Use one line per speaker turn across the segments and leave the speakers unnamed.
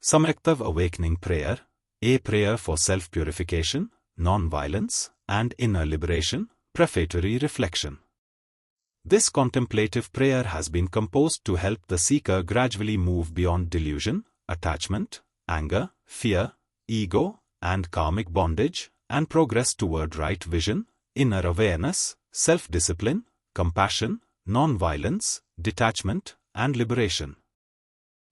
Samyaktva Awakening Prayer, a prayer for self-purification, non-violence, and inner liberation, prefatory reflection. This contemplative prayer has been composed to help the seeker gradually move beyond delusion, attachment, anger, fear, ego, and karmic bondage, and progress toward right vision, inner awareness, self-discipline, compassion, non-violence, detachment, and liberation.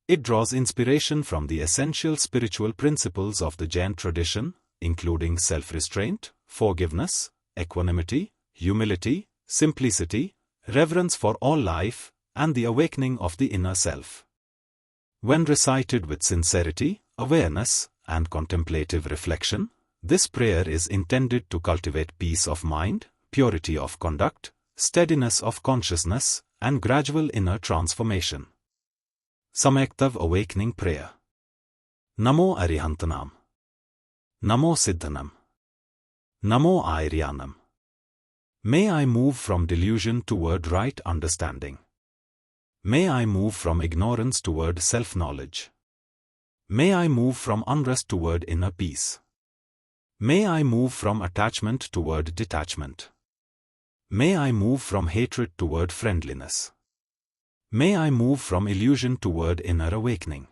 It draws inspiration from the essential spiritual principles of the Jain tradition, including self-restraint, forgiveness, equanimity, humility, simplicity, reverence for all life, and the awakening of the inner self. When recited with sincerity, awareness, and contemplative reflection, this prayer is intended to cultivate peace of mind, purity of conduct, steadiness of consciousness, and gradual inner transformation. Samyaktva Awakening Prayer. Namo Arihantanam. Namo Siddhanam. Namo Airyanam. May I move from delusion toward right understanding. May I move from ignorance toward self-knowledge. May I move from unrest toward inner peace. May I move from attachment toward detachment. May I move from hatred toward friendliness. May I move from illusion toward inner awakening.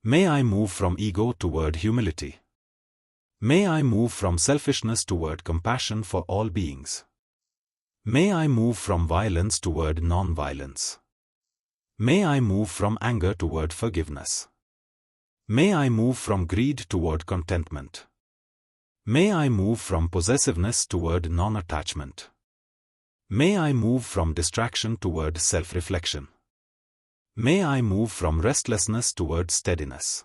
May I move from ego toward humility. May I move from selfishness toward compassion for all beings. May I move from violence toward non-violence. May I move from anger toward forgiveness. May I move from greed toward contentment. May I move from possessiveness toward non-attachment. May I move from distraction toward self-reflection. May I move from restlessness toward steadiness.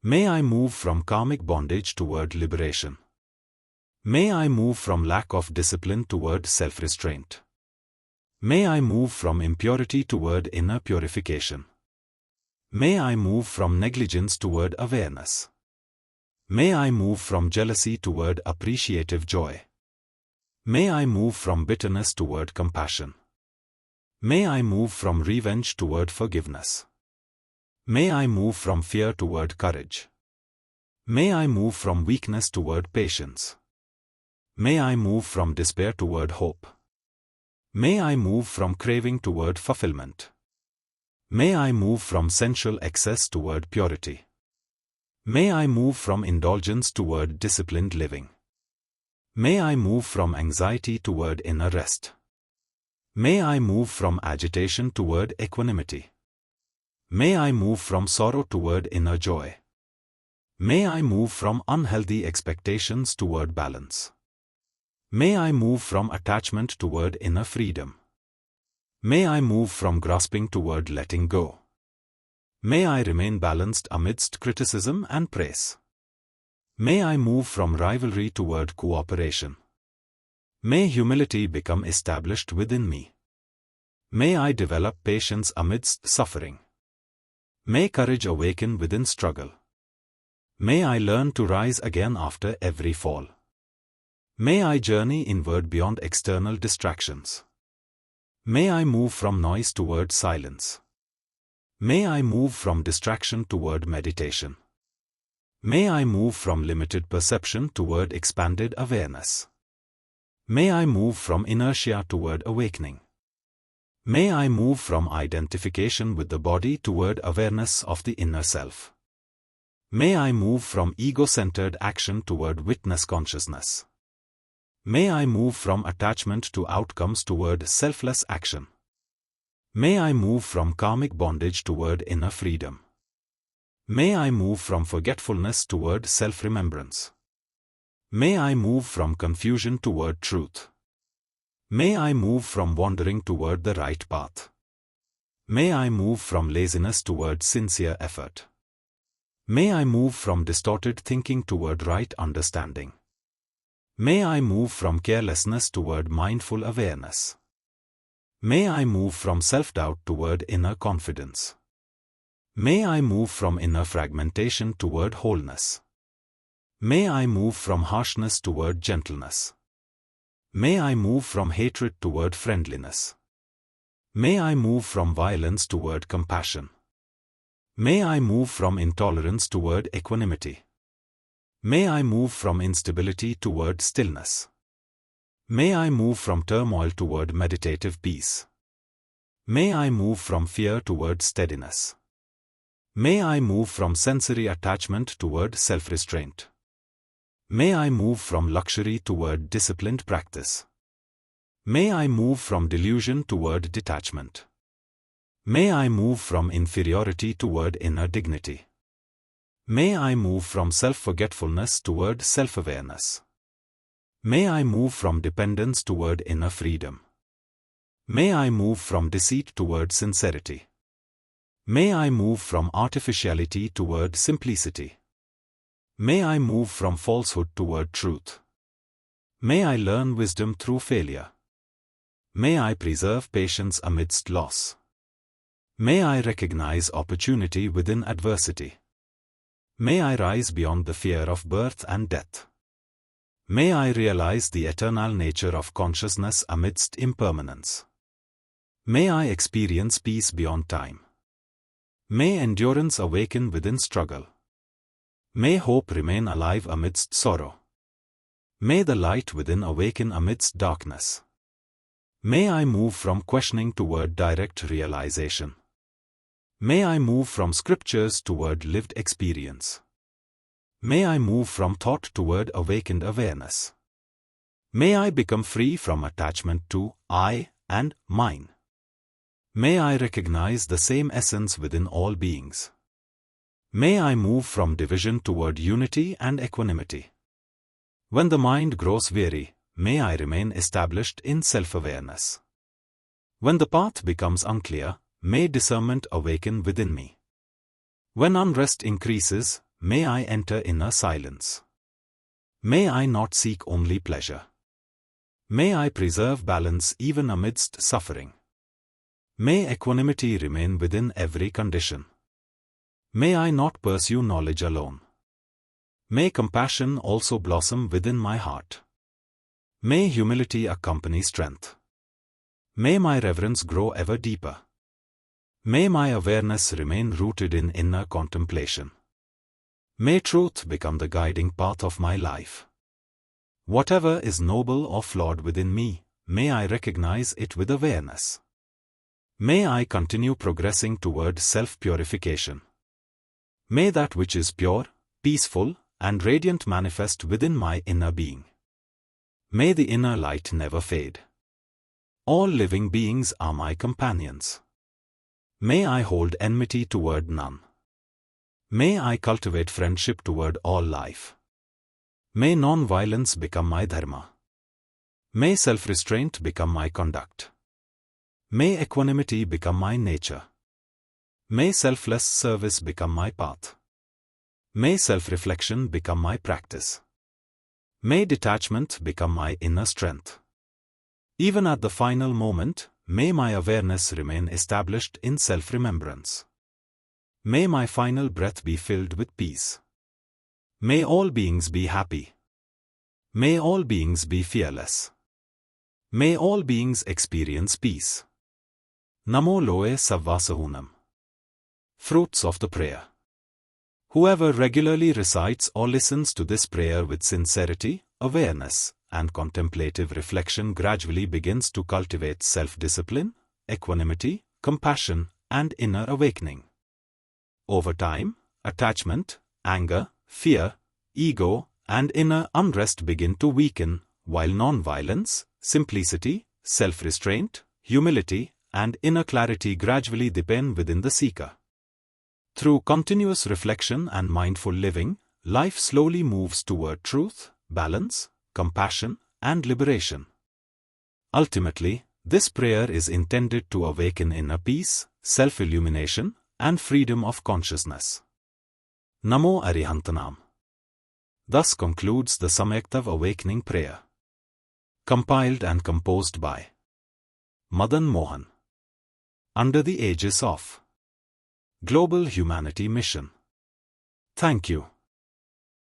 May I move from karmic bondage toward liberation. May I move from lack of discipline toward self-restraint. May I move from impurity toward inner purification. May I move from negligence toward awareness. May I move from jealousy toward appreciative joy. May I move from bitterness toward compassion. May I move from revenge toward forgiveness. May I move from fear toward courage. May I move from weakness toward patience. May I move from despair toward hope. May I move from craving toward fulfillment. May I move from sensual excess toward purity. May I move from indulgence toward disciplined living. May I move from anxiety toward inner rest. May I move from agitation toward equanimity. May I move from sorrow toward inner joy. May I move from unhealthy expectations toward balance. May I move from attachment toward inner freedom. May I move from grasping toward letting go. May I remain balanced amidst criticism and praise. May I move from rivalry toward cooperation. May humility become established within me. May I develop patience amidst suffering. May courage awaken within struggle. May I learn to rise again after every fall. May I journey inward beyond external distractions. May I move from noise toward silence. May I move from distraction toward meditation. May I move from limited perception toward expanded awareness. May I move from inertia toward awakening. May I move from identification with the body toward awareness of the inner self. May I move from ego-centered action toward witness consciousness. May I move from attachment to outcomes toward selfless action. May I move from karmic bondage toward inner freedom. May I move from forgetfulness toward self-remembrance. May I move from confusion toward truth. May I move from wandering toward the right path. May I move from laziness toward sincere effort. May I move from distorted thinking toward right understanding. May I move from carelessness toward mindful awareness. May I move from self-doubt toward inner confidence. May I move from inner fragmentation toward wholeness. May I move from harshness toward gentleness. May I move from hatred toward friendliness. May I move from violence toward compassion. May I move from intolerance toward equanimity. May I move from instability toward stillness. May I move from turmoil toward meditative peace. May I move from fear toward steadiness. May I move from sensory attachment toward self-restraint. May I move from luxury toward disciplined practice. May I move from delusion toward detachment. May I move from inferiority toward inner dignity. May I move from self-forgetfulness toward self-awareness. May I move from dependence toward inner freedom. May I move from deceit toward sincerity. May I move from artificiality toward simplicity. May I move from falsehood toward truth. May I learn wisdom through failure. May I preserve patience amidst loss. May I recognize opportunity within adversity. May I rise beyond the fear of birth and death. May I realize the eternal nature of consciousness amidst impermanence. May I experience peace beyond time. May endurance awaken within struggle. May hope remain alive amidst sorrow. May the light within awaken amidst darkness. May I move from questioning toward direct realization. May I move from scriptures toward lived experience. May I move from thought toward awakened awareness. May I become free from attachment to I and mine. May I recognize the same essence within all beings. May I move from division toward unity and equanimity. When the mind grows weary, may I remain established in self-awareness. When the path becomes unclear, may discernment awaken within me. When unrest increases, may I enter inner silence. May I not seek only pleasure. May I preserve balance even amidst suffering. May equanimity remain within every condition. May I not pursue knowledge alone. May compassion also blossom within my heart. May humility accompany strength. May my reverence grow ever deeper. May my awareness remain rooted in inner contemplation. May truth become the guiding path of my life. Whatever is noble or flawed within me, may I recognize it with awareness. May I continue progressing toward self-purification. May that which is pure, peaceful, and radiant manifest within my inner being. May the inner light never fade. All living beings are my companions. May I hold enmity toward none. May I cultivate friendship toward all life. May non-violence become my dharma. May self-restraint become my conduct. May equanimity become my nature. May selfless service become my path. May self-reflection become my practice. May detachment become my inner strength. Even at the final moment, may my awareness remain established in self-remembrance. May my final breath be filled with peace. May all beings be happy. May all beings be fearless. May all beings experience peace. Namo Loe Savvasahunam. Fruits of the prayer. Whoever regularly recites or listens to this prayer with sincerity, awareness, and contemplative reflection gradually begins to cultivate self-discipline, equanimity, compassion, and inner awakening. Over time, attachment, anger, fear, ego, and inner unrest begin to weaken, while non-violence, simplicity, self-restraint, humility, and inner clarity gradually deepen within the seeker. Through continuous reflection and mindful living, life slowly moves toward truth, balance, compassion, and liberation. Ultimately, this prayer is intended to awaken inner peace, self-illumination, and freedom of consciousness. Namo Arihantanam. Thus concludes the Samyaktva Awakening Prayer. Compiled and composed by Madan Mohan. Under the aegis of Global Humanity Mission. Thank you.